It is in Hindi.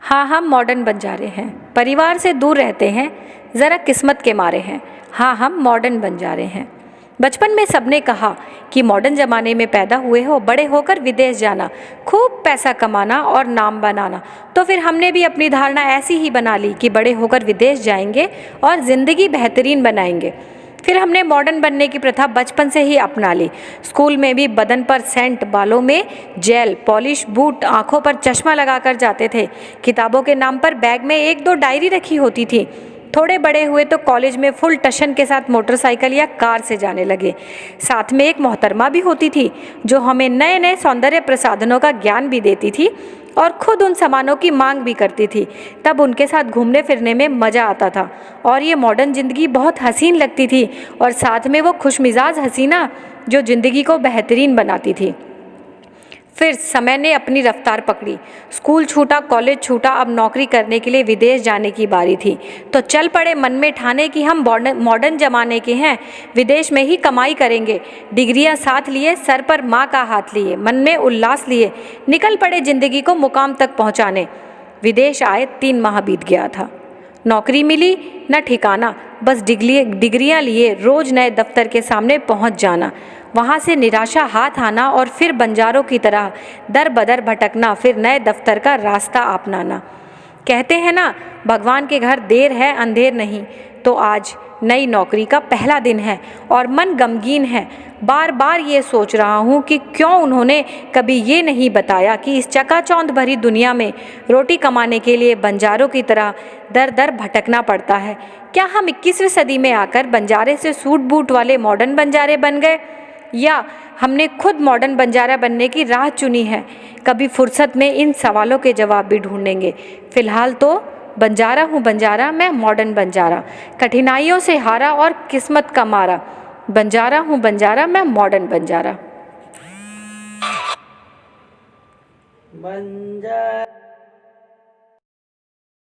हाँ हम मॉडर्न बंजारे हैं, परिवार से दूर रहते हैं, ज़रा किस्मत के मारे हैं। हाँ हम मॉडर्न बंजारे हैं। बचपन में सबने कहा कि मॉडर्न ज़माने में पैदा हुए हो, बड़े होकर विदेश जाना, खूब पैसा कमाना और नाम बनाना। तो फिर हमने भी अपनी धारणा ऐसी ही बना ली कि बड़े होकर विदेश जाएंगे और ज़िंदगी बेहतरीन बनाएंगे। फिर हमने मॉडर्न बनने की प्रथा बचपन से ही अपना ली। स्कूल में भी बदन पर सेंट, बालों में जेल, पॉलिश, बूट, आंखों पर चश्मा लगाकर जाते थे। किताबों के नाम पर बैग में 1-2 डायरी रखी होती थी। थोड़े बड़े हुए तो कॉलेज में फुल टशन के साथ मोटरसाइकिल या कार से जाने लगे। साथ में एक मोहतरमा भी होती थी जो हमें नए नए सौंदर्य प्रसाधनों का ज्ञान भी देती थी और खुद उन सामानों की मांग भी करती थी। तब उनके साथ घूमने फिरने में मज़ा आता था और ये मॉडर्न ज़िंदगी बहुत हसीन लगती थी, और साथ में वो खुशमिजाज हसीना जो ज़िंदगी को बेहतरीन बनाती थी। फिर समय ने अपनी रफ्तार पकड़ी। स्कूल छूटा, कॉलेज छूटा, अब नौकरी करने के लिए विदेश जाने की बारी थी। तो चल पड़े मन में ठाने कि हम मॉडर्न जमाने के हैं, विदेश में ही कमाई करेंगे। डिग्रियां साथ लिए, सर पर माँ का हाथ लिए, मन में उल्लास लिए निकल पड़े ज़िंदगी को मुकाम तक पहुँचाने। विदेश आए 3 माह बीत गया था। नौकरी मिली न ठिकाना, बस डिग्रियां लिए रोज़ नए दफ्तर के सामने पहुंच जाना। वहां से निराशा हाथ आना और फिर बंजारों की तरह दर बदर भटकना, फिर नए दफ्तर का रास्ता अपनाना। कहते हैं ना, भगवान के घर देर है अंधेर नहीं। तो आज नई नौकरी का पहला दिन है और मन गमगीन है। बार बार ये सोच रहा हूँ कि क्यों उन्होंने कभी ये नहीं बताया कि इस चकाचौंध भरी दुनिया में रोटी कमाने के लिए बंजारों की तरह दर दर भटकना पड़ता है। क्या हम 21वीं सदी में आकर बंजारे से सूट बूट वाले मॉडर्न बंजारे बन गए, या हमने खुद मॉडर्न बंजारा बनने की राह चुनी है? कभी फुर्सत में इन सवालों के जवाब भी ढूंढेंगे। फिलहाल तो बंजारा हूँ बंजारा, मैं मॉडर्न बंजारा, कठिनाइयों से हारा और किस्मत का मारा। बंजारा हूँ बंजारा, मैं मॉडर्न बंजारा।